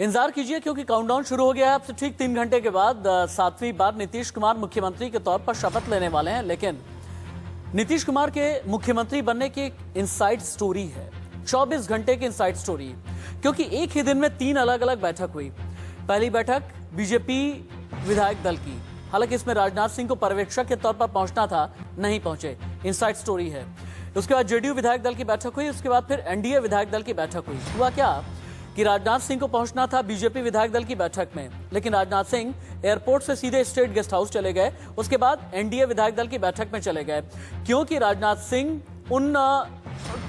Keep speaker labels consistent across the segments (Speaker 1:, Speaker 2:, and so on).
Speaker 1: इंतजार कीजिए क्योंकि काउंटडाउन शुरू हो गया है। अब से ठीक 3 घंटे के बाद 7वीं बार नीतीश कुमार मुख्यमंत्री के तौर पर शपथ लेने वाले हैं। लेकिन नीतीश कुमार के मुख्यमंत्री बनने की एक इनसाइड स्टोरी है, 24 घंटे की इनसाइड स्टोरी, क्योंकि एक ही दिन में 3 अलग अलग बैठक हुई। पहली बैठक बीजेपी विधायक दल की, हालांकि इसमें राजनाथ सिंह को पर्यवेक्षक के तौर पर पहुंचना था, नहीं पहुंचे, इनसाइड स्टोरी है। उसके बाद जेडीयू विधायक दल की बैठक हुई, उसके बाद फिर एनडीए विधायक दल की बैठक हुई। हुआ क्या कि राजनाथ सिंह को पहुंचना था बीजेपी विधायक दल की बैठक में, लेकिन राजनाथ सिंह एयरपोर्ट से सीधे स्टेट गेस्ट हाउस चले गए। उसके बाद एनडीए विधायक दल की बैठक में चले गए, क्योंकि राजनाथ सिंह उन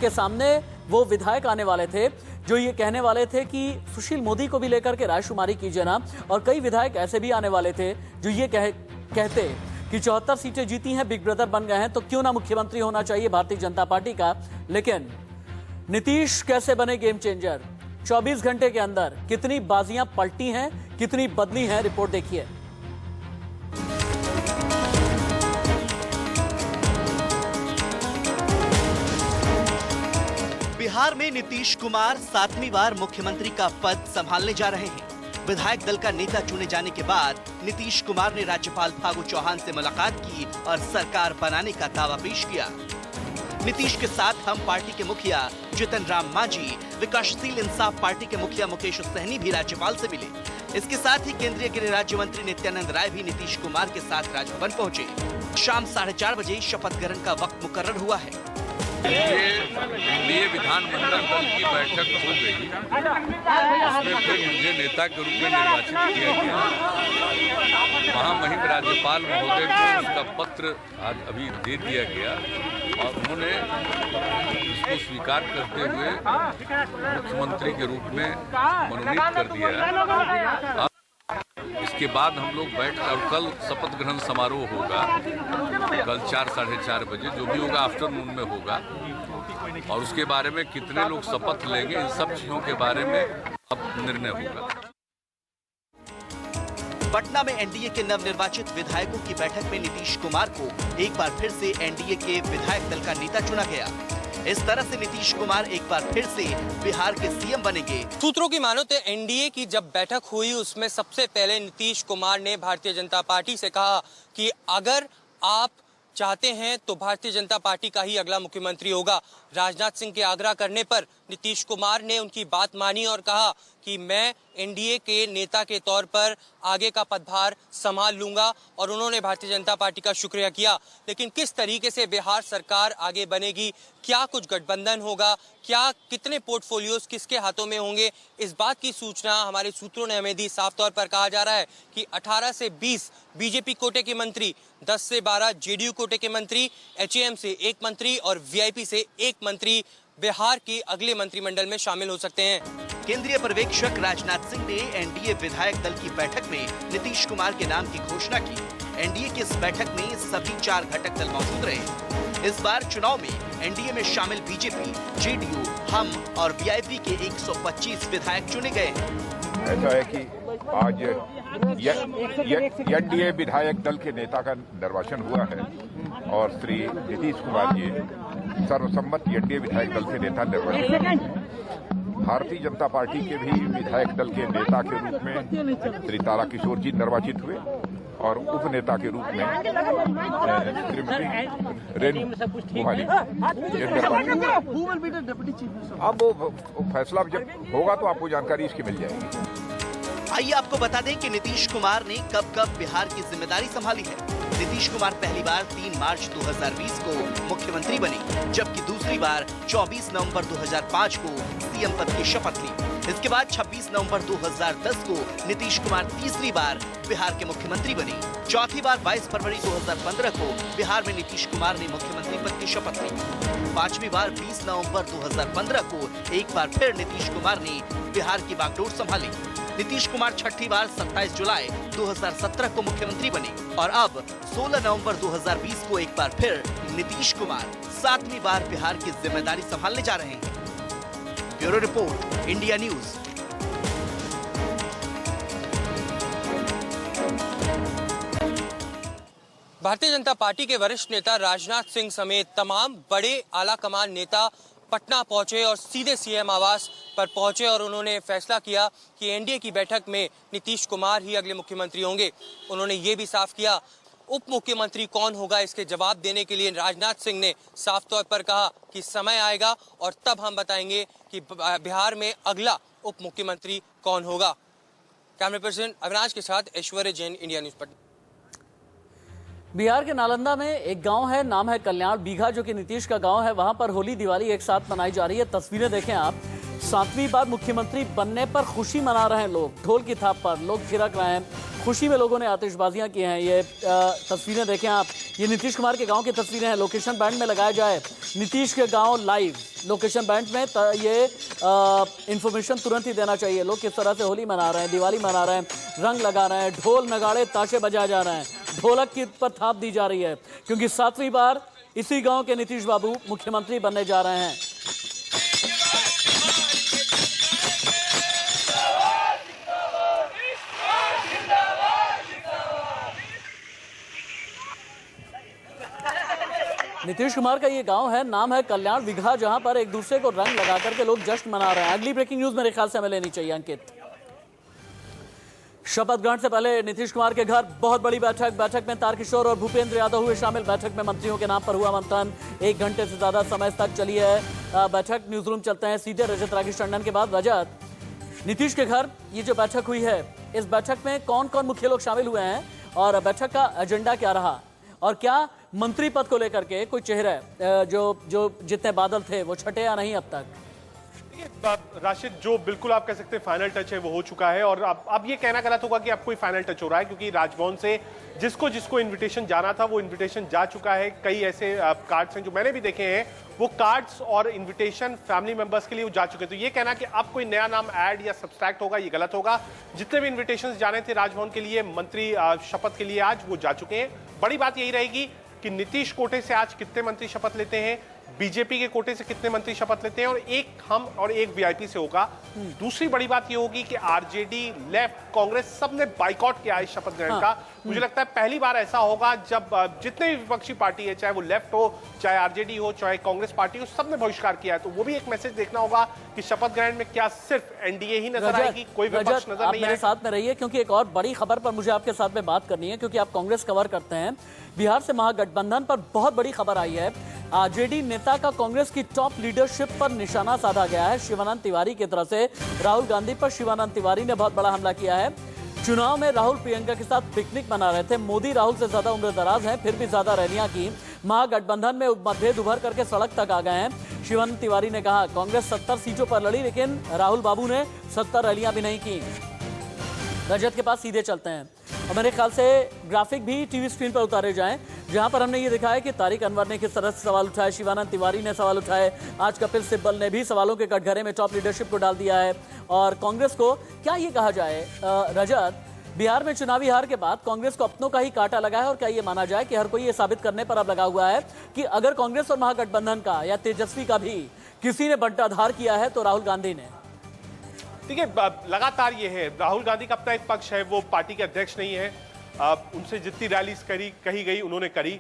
Speaker 1: के सामने वो विधायक आने वाले थे जो ये कहने वाले थे कि सुशील मोदी को भी लेकर के रायशुमारी कीजिए ना। और कई विधायक ऐसे भी आने वाले थे जो ये कहते कि 74 सीटें जीती हैं, बिग ब्रदर बन गए हैं, तो क्यों ना मुख्यमंत्री होना चाहिए भारतीय जनता पार्टी का। लेकिन नीतीश कैसे बने गेम चेंजर, 24 घंटे के अंदर कितनी बाजियां पलटी हैं, कितनी बदली हैं, रिपोर्ट देखिए।
Speaker 2: बिहार में नीतीश कुमार 7वीं बार मुख्यमंत्री का पद संभालने जा रहे हैं। विधायक दल का नेता चुने जाने के बाद नीतीश कुमार ने राज्यपाल फागू चौहान से मुलाकात की और सरकार बनाने का दावा पेश किया। नीतीश के साथ हम पार्टी के मुखिया जीतन राम मांझी, विकासशील इंसाफ पार्टी के मुखिया मुकेश सहनी भी राज्यपाल से मिले। इसके साथ ही केंद्रीय गृह राज्य मंत्री नित्यानंद राय भी नीतीश कुमार के साथ राजभवन पहुंचे। शाम 4:30 बजे शपथ ग्रहण का वक्त मुकर्रर हुआ है।
Speaker 3: ये विधानमंडल दल की बैठक हो गई, उसमें फिर मुझे नेता के रूप में निर्वाचित किया गया। महामहिम राज्यपाल महोदय को उसका पत्र आज अभी दे दिया गया और उन्होंने इसको स्वीकार करते हुए मुख्यमंत्री के रूप में मनोनीत कर दिया। इसके बाद हम लोग बैठकर, और कल शपथ ग्रहण समारोह होगा, कल 4 साढ़े 4 बजे, जो भी होगा आफ्टरनून में होगा। और उसके बारे में कितने लोग शपथ लेंगे, इन सब चीजों के बारे में अब निर्णय होगा।
Speaker 2: पटना में एनडीए के नवनिर्वाचित विधायकों की बैठक में नीतीश कुमार को एक बार फिर से एनडीए के विधायक दल का नेता चुना गया। इस तरह से नीतीश कुमार एक बार फिर से बिहार के सीएम बनेंगे।
Speaker 4: सूत्रों की मानो तो एनडीए की जब बैठक हुई, उसमें सबसे पहले नीतीश कुमार ने भारतीय जनता पार्टी से कहा कि अगर आप चाहते हैं तो भारतीय जनता पार्टी का ही अगला मुख्यमंत्री होगा। राजनाथ सिंह के आग्रह करने पर नीतीश कुमार ने उनकी बात मानी और कहा कि मैं एनडीए के नेता के तौर पर आगे का पदभार संभाल लूंगा, और उन्होंने भारतीय जनता पार्टी का शुक्रिया किया। लेकिन किस तरीके से बिहार सरकार आगे बनेगी, क्या कुछ गठबंधन होगा, क्या कितने पोर्टफोलियोज किसके हाथों में होंगे, इस बात की सूचना हमारे सूत्रों ने हमें दी। साफ तौर पर कहा जा रहा है कि 18 से 20 बीजेपी कोटे के मंत्री, 10 से 12 जेडीयू कोटे के मंत्री, एचएएम से 1 मंत्री और वीआईपी से 1 मंत्री बिहार के अगले मंत्रिमंडल में शामिल हो सकते हैं।
Speaker 2: केंद्रीय पर्यवेक्षक राजनाथ सिंह ने एनडीए विधायक दल की बैठक में नीतीश कुमार के नाम की घोषणा की। एनडीए की इस बैठक में सभी 4 घटक दल मौजूद रहे। इस बार चुनाव में एनडीए में शामिल बीजेपी, जेडीयू, हम और वीआईपी के 125 विधायक चुने गए हैं।
Speaker 5: ऐसा है कि आज एनडीए विधायक दल के नेता का निर्वाचन हुआ है और श्री नीतीश कुमार जी सर्वसम्मत एनडीए विधायक दल के नेता निर्वाचित हुए। भारतीय जनता पार्टी के भी विधायक दल के नेता के रूप में श्री ताराकिशोर जी निर्वाचित हुए और उप नेता के रूप में श्रीमती रेणु कुमारी अब वो फैसला जब होगा तो आपको जानकारी इसकी मिल जाएगी।
Speaker 2: आइए आपको बता दें कि नीतीश कुमार ने कब कब बिहार की जिम्मेदारी संभाली है। नीतीश कुमार पहली बार 3 मार्च 2020 को मुख्यमंत्री बने, जबकि दूसरी बार 24 नवंबर 2005 को सीएम पद की शपथ ली। इसके बाद 26 नवंबर 2010 को नीतीश कुमार तीसरी बार बिहार के मुख्यमंत्री बने। चौथी बार 22 फरवरी 2015 को बिहार में नीतीश कुमार ने मुख्यमंत्री पद की शपथ ली। 5वीं बार 20 नवंबर 2015 को एक बार फिर नीतीश कुमार ने बिहार की बागडोर संभाली। नीतीश कुमार 6ठी बार 27 जुलाई 2017 को मुख्यमंत्री बने और अब 16 नवंबर 2020 को एक बार फिर नीतीश कुमार 7वीं बार बिहार की जिम्मेदारी संभालने जा रहे हैं। Bureau report, India news.
Speaker 4: Bharatiya Janata party के वरिष्ठ नेता राजनाथ सिंह समेत तमाम बड़े आला कमान नेता पटना पहुंचे और सीधे सीएम आवास पर पहुंचे और उन्होंने फैसला किया कि एनडीए की बैठक में नीतीश कुमार ही अगले मुख्यमंत्री होंगे। उन्होंने ये भी साफ किया उप मुख्यमंत्री कौन होगा, इसके जवाब देने के लिए राजनाथ सिंह ने साफ तौर पर कहा कि समय आएगा और तब हम बताएंगे कि बिहार में अगला उप मुख्यमंत्री कौन होगा। कैमरा पर्सन अविनाश के साथ ऐश्वर्य जैन, इंडिया न्यूज पटना।
Speaker 1: बिहार के नालंदा में एक गांव है, नाम है कल्याण बीघा, जो कि नीतीश का गांव है। वहां पर होली दिवाली एक साथ मनाई जा रही है। तस्वीरें देखें आप, 7वीं बार मुख्यमंत्री बनने पर खुशी मना रहे हैं लोग। ढोल की थाप पर लोग थिरक रहे हैं, खुशी में लोगों ने आतिशबाजियां की हैं। ये तस्वीरें देखें आप, ये नीतीश कुमार के गांव की तस्वीरें हैं। लोकेशन बैंड में लगाया जाए नीतीश के गांव लाइव, लोकेशन बैंड में ये इंफॉर्मेशन तुरंत ही देना चाहिए। लोग किस तरह से होली मना रहे हैं, दिवाली मना रहे हैं, रंग लगा रहे हैं, ढोल नगाड़े ताशे बजाए जा रहे हैं, ढोलक की पर थाप दी जा रही है, क्योंकि 7वीं बार इसी गांव के नीतीश बाबू मुख्यमंत्री बनने जा रहे हैं। नीतीश कुमार का ये गांव है, नाम है कल्याण बीघा, जहां पर एक दूसरे को रंग लगा करके लोग जश्न मना रहे हैं। अगली ब्रेकिंग न्यूज मेरे ख्याल से हमें लेनी चाहिए अंकित। शपथ ग्रहण से पहले नीतीश कुमार के घर बहुत बड़ी बैठक में तारकिशोर और भूपेंद्र यादव हुए शामिल। बैठक में मंत्रियों के नाम पर हुआ मंथन, 1 घंटे से ज्यादा समय तक चली है बैठक। न्यूज रूम चलते हैं सीधे रजत राकेश टंडन के बाद। रजत, नीतीश के घर ये जो बैठक हुई है, इस बैठक में कौन कौन मुख्य लोग शामिल हुए हैं और बैठक का एजेंडा क्या रहा, और क्या मंत्री पद को लेकर के कोई चेहरा जो जितने बादल थे वो छटे या नहीं अब तक?
Speaker 6: राशिद, जो बिल्कुल आप कह सकते हैं फाइनल टच है वो हो चुका है। और अब ये कहना गलत होगा कि अब कोई फाइनल टच हो रहा है, क्योंकि राजभवन से जिसको इनविटेशन जाना था वो इनविटेशन जा चुका है। कई ऐसे कार्ड्स हैं जो मैंने भी देखे हैं, वो कार्ड्स और इनविटेशन फैमिली मेंबर्स के लिए जा चुके। तो ये कहना कि अब कोई नया नाम ऐड या सब्सट्रैक्ट होगा, ये गलत होगा। जितने भी इन्विटेशन जाने थे राजभवन के लिए, मंत्री शपथ के लिए, आज वो जा चुके हैं। बड़ी बात यही रहेगी कि नीतीश कोटे से आज कितने मंत्री शपथ लेते हैं, बीजेपी के कोटे से कितने मंत्री शपथ लेते हैं, और एक हम और एक वीआईपी से होगा। दूसरी बड़ी बात यह होगी कि आरजेडी, लेफ्ट, कांग्रेस सबने बाइकआउट किया है शपथ ग्रहण का। मुझे लगता है पहली बार ऐसा होगा जब जितने भी विपक्षी पार्टी है, चाहे वो लेफ्ट हो, चाहे आरजेडी हो, चाहे कांग्रेस पार्टी हो, सबने बहिष्कार किया है। तो वो भी एक मैसेज देखना होगा कि शपथ ग्रहण में क्या सिर्फ एनडीए ही नजर आएगी, कोई विपक्ष नजर नहीं आएगा।
Speaker 1: मेरे साथ में रहिए, क्योंकि एक और बड़ी खबर पर मुझे आपके साथ में बात करनी है, क्योंकि आप कांग्रेस कवर करते हैं। बिहार से महागठबंधन पर बहुत बड़ी खबर आई है। आरजेडी नेता का कांग्रेस की टॉप लीडरशिप पर निशाना साधा गया है। शिवानंद तिवारी की तरफ से राहुल गांधी पर शिवानंद तिवारी ने बहुत बड़ा हमला किया है। चुनाव में राहुल प्रियंका के साथ पिकनिक मना रहे थे। मोदी राहुल से ज्यादा उम्र दराज हैं, फिर भी ज्यादा रैलियां की। महागठबंधन में मतभेद उभर करके सड़क तक आ गए हैं। शिवानंद तिवारी ने कहा, कांग्रेस 70 सीटों पर लड़ी, लेकिन राहुल बाबू ने 70 रैलियां भी नहीं की। रजत के पास सीधे चलते हैं, और मेरे ख्याल से ग्राफिक भी टीवी स्क्रीन पर उतारे जाएं, जहां पर हमने ये दिखाया कि तारिक अनवर ने किस तरह से सवाल उठाए, शिवानंद तिवारी ने सवाल उठाए, आज कपिल सिब्बल ने भी सवालों के कटघरे में टॉप लीडरशिप को डाल दिया है। और कांग्रेस को क्या ये कहा जाए रजत, बिहार में चुनावी हार के बाद कांग्रेस को अपनों का ही कांटा लगा है, और क्या ये माना जाए कि हर कोई ये साबित करने पर अब लगा हुआ है कि अगर कांग्रेस और महागठबंधन का या तेजस्वी का भी किसी ने बंटाधार किया है तो राहुल गांधी ने?
Speaker 6: देखिए, लगातार ये है, राहुल गांधी का अपना एक पक्ष है, वो पार्टी के अध्यक्ष नहीं है। उनसे जितनी रैलीज कही गई उन्होंने करी।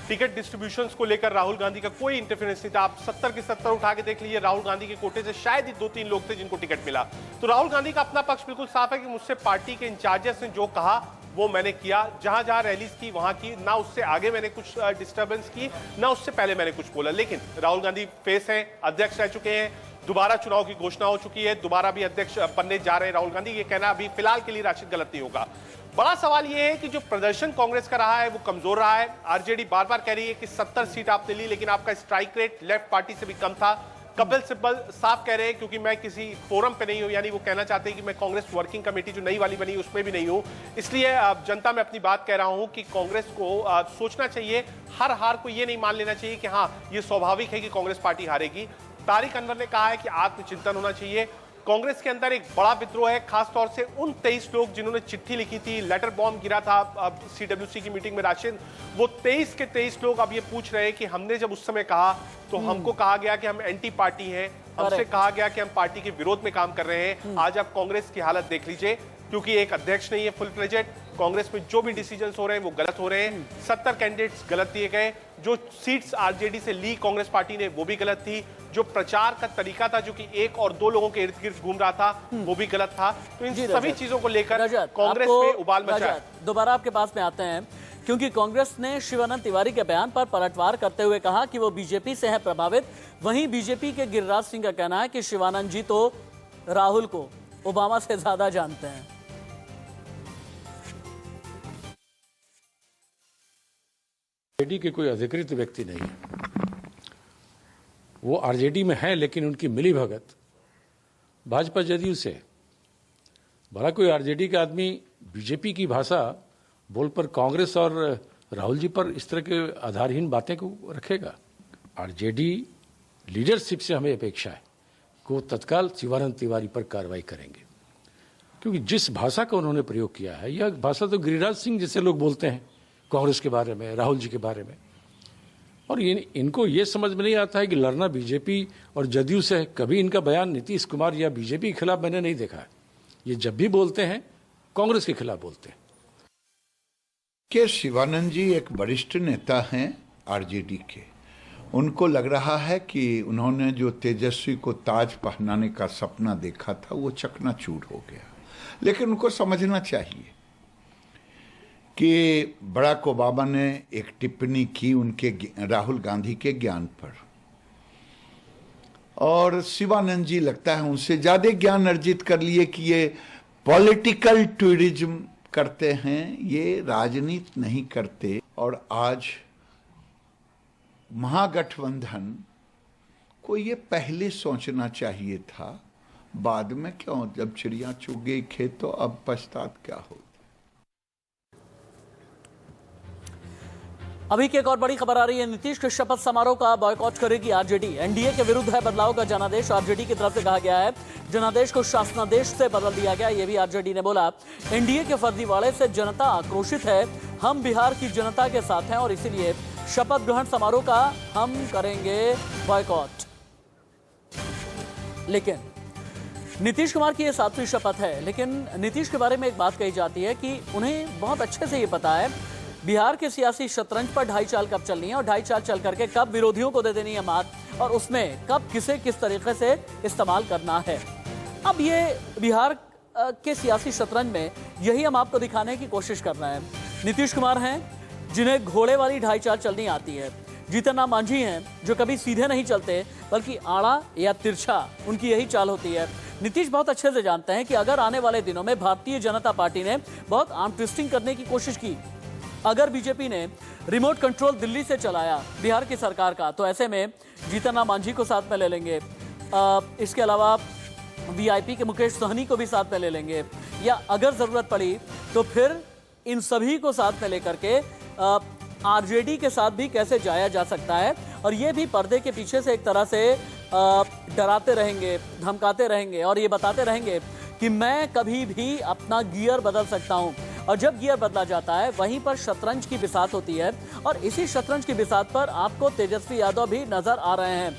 Speaker 6: टिकट डिस्ट्रीब्यूशंस को लेकर राहुल गांधी का कोई इंटरफेरेंस नहीं था। आप 70 के 70 उठा के देख लीजिए, राहुल गांधी के कोटे से शायद ही 2-3 लोग थे जिनको टिकट मिला। तो राहुल गांधी का अपना पक्ष बिल्कुल साफ है कि मुझसे पार्टी के इंचार्जेस ने जो कहा वो मैंने किया। जहां जहां रैलीज की वहां की, ना उससे आगे मैंने कुछ डिस्टर्बेंस की, ना उससे पहले मैंने कुछ बोला। लेकिन राहुल गांधी फेस हैं, अध्यक्ष रह चुके हैं, दोबारा चुनाव की घोषणा हो चुकी है, दोबारा भी अध्यक्ष बनने जा रहे हैं राहुल गांधी। ये कहना अभी फिलहाल के लिए राशिद गलत नहीं होगा। बड़ा सवाल यह है कि जो प्रदर्शन कांग्रेस का रहा है वो कमजोर रहा है। आरजेडी बार बार कह रही है कि 70 सीट आपने ली, लेकिन आपका स्ट्राइक रेट लेफ्ट पार्टी से भी कम था। कपिल सिब्बल साफ कह रहे हैं, क्योंकि मैं किसी फोरम पे नहीं हूं, यानी वो कहना चाहते हैं कि मैं कांग्रेस वर्किंग कमेटी जो नई वाली बनी उसमें भी नहीं हूं, इसलिए जनता में अपनी बात कह रहा हूं कि कांग्रेस को सोचना चाहिए, हर हार को ये नहीं मान लेना चाहिए कि हाँ ये स्वाभाविक है कि कांग्रेस पार्टी हारेगी। तारिक अनवर ने कहा है कि आत्मचिंतन होना चाहिए। कांग्रेस के अंदर एक बड़ा विद्रोह है, खासतौर से उन 23 लोग जिन्होंने चिट्ठी लिखी थी, लेटर बॉम्ब गिरा था सीडब्ल्यूसी की मीटिंग में राशिद, वो 23 के 23 लोग अब ये पूछ रहे हैं कि हमने जब उस समय कहा तो हमको कहा गया कि हम एंटी पार्टी हैं, हमसे कहा गया कि हम पार्टी के विरोध में काम कर रहे हैं। आज आप कांग्रेस की हालत देख लीजिए, क्योंकि एक अध्यक्ष नहीं है फुल फ्लेजेड, कांग्रेस में जो भी डिसीजंस हो रहे हैं वो गलत हो रहे हैं। 70 कैंडिडेट्स गलत दिए गए। जो सीट्स आरजेडी से ली कांग्रेस पार्टी ने वो भी गलत थी। जो प्रचार का तरीका था जो कि एक और दो लोगों के इर्द गिर्द घूम रहा था वो भी गलत था। तो इन सभी चीजों को लेकर कांग्रेस में उबाल मचा है।
Speaker 1: दोबारा आपके पास में आते हैं क्योंकि कांग्रेस ने शिवानंद तिवारी के बयान पर पलटवार करते हुए कहा कि वो बीजेपी से है प्रभावित। वहीं बीजेपी के गिरिराज सिंह का कहना है कि शिवानंद जी तो राहुल को ओबामा से ज्यादा जानते हैं।
Speaker 7: आरजेडी के कोई अधिकृत व्यक्ति नहीं है, वो आरजेडी में है लेकिन उनकी मिली भगत भाजपा जदयू से। भला कोई आरजेडी का आदमी बीजेपी की भाषा बोल पर कांग्रेस और राहुल जी पर इस तरह के आधारहीन बातें को रखेगा? आरजेडी लीडरशिप से हमें अपेक्षा है कि वो तत्काल शिवानंद तिवारी पर कार्रवाई करेंगे, क्योंकि जिस भाषा का उन्होंने प्रयोग किया है यह भाषा तो गिरिराज सिंह जैसे लोग बोलते हैं कांग्रेस के बारे में, राहुल जी के बारे में। और इनको ये समझ में नहीं आता है कि लड़ना बीजेपी और जदयू से है। कभी इनका बयान नीतीश कुमार या बीजेपी के खिलाफ मैंने नहीं देखा है। ये जब भी बोलते हैं कांग्रेस के खिलाफ बोलते हैं।
Speaker 8: के शिवानंद जी एक वरिष्ठ नेता हैं आरजेडी के। उनको लग रहा है कि उन्होंने जो तेजस्वी को ताज पहनाने का सपना देखा था वो चकनाचूर हो गया। लेकिन उनको समझना चाहिए कि बराक ओबामा ने एक टिप्पणी की उनके राहुल गांधी के ज्ञान पर, और शिवानंद जी लगता है उनसे ज्यादा ज्ञान अर्जित कर लिए कि ये पॉलिटिकल टूरिज्म करते हैं, ये राजनीति नहीं करते। और आज महागठबंधन को ये पहले सोचना चाहिए था, बाद में क्यों? जब चिड़िया चुग गई खेत तो अब पछतात क्या हो।
Speaker 1: अभी की एक और बड़ी खबर आ रही है। नीतीश के शपथ समारोह का बॉयकॉट करेगी आरजेडी। एनडीए के विरुद्ध है बदलाव का जनादेश। आरजेडी की तरफ से कहा गया है जनादेश को शासनादेश से बदल दिया गया। यह भी आरजेडी ने बोला। एनडीए के फर्जीवाड़े से जनता आक्रोशित है। हम बिहार की जनता के साथ हैं और इसीलिए शपथ ग्रहण समारोह का हम करेंगे बॉयकॉट। लेकिन नीतीश कुमार की यह 7वीं शपथ है। लेकिन नीतीश के बारे में एक बात कही जाती है कि उन्हें बहुत अच्छे से ये पता है बिहार के सियासी शतरंज पर ढाई चाल कब चलनी है और ढाई चाल चल करके कब विरोधियों को दे देनी है मात, और उसमें कब किसे किस तरीके से इस्तेमाल करना है। अब ये बिहार के सियासी शतरंज में यही हम आपको दिखाने की कोशिश कर रहे हैं। नीतीश कुमार हैं जिन्हें घोड़े वाली ढाई चाल चलनी आती है। जीतन राम मांझी हैं जो कभी सीधे नहीं चलते बल्कि आड़ा या तिरछा उनकी यही चाल होती है। नीतीश बहुत अच्छे से जानते हैं कि अगर आने वाले दिनों में भारतीय जनता पार्टी ने बहुत आर्म ट्विस्टिंग करने की कोशिश की, अगर बीजेपी ने रिमोट कंट्रोल दिल्ली से चलाया बिहार की सरकार का, तो ऐसे में जीतन राम मांझी को साथ में ले लेंगे। इसके अलावा वीआईपी के मुकेश सहनी को भी साथ में ले लेंगे, या अगर जरूरत पड़ी तो फिर इन सभी को साथ में लेकर के आरजेडी के साथ भी कैसे जाया जा सकता है। और ये भी पर्दे के पीछे से एक तरह से डराते रहेंगे, धमकाते रहेंगे और ये बताते रहेंगे कि मैं कभी भी अपना गियर बदल सकता हूं। और जब गियर बदला जाता है वहीं पर शतरंज की बिसात होती है, और इसी शतरंज की बिसात पर आपको तेजस्वी यादव भी नजर आ रहे हैं।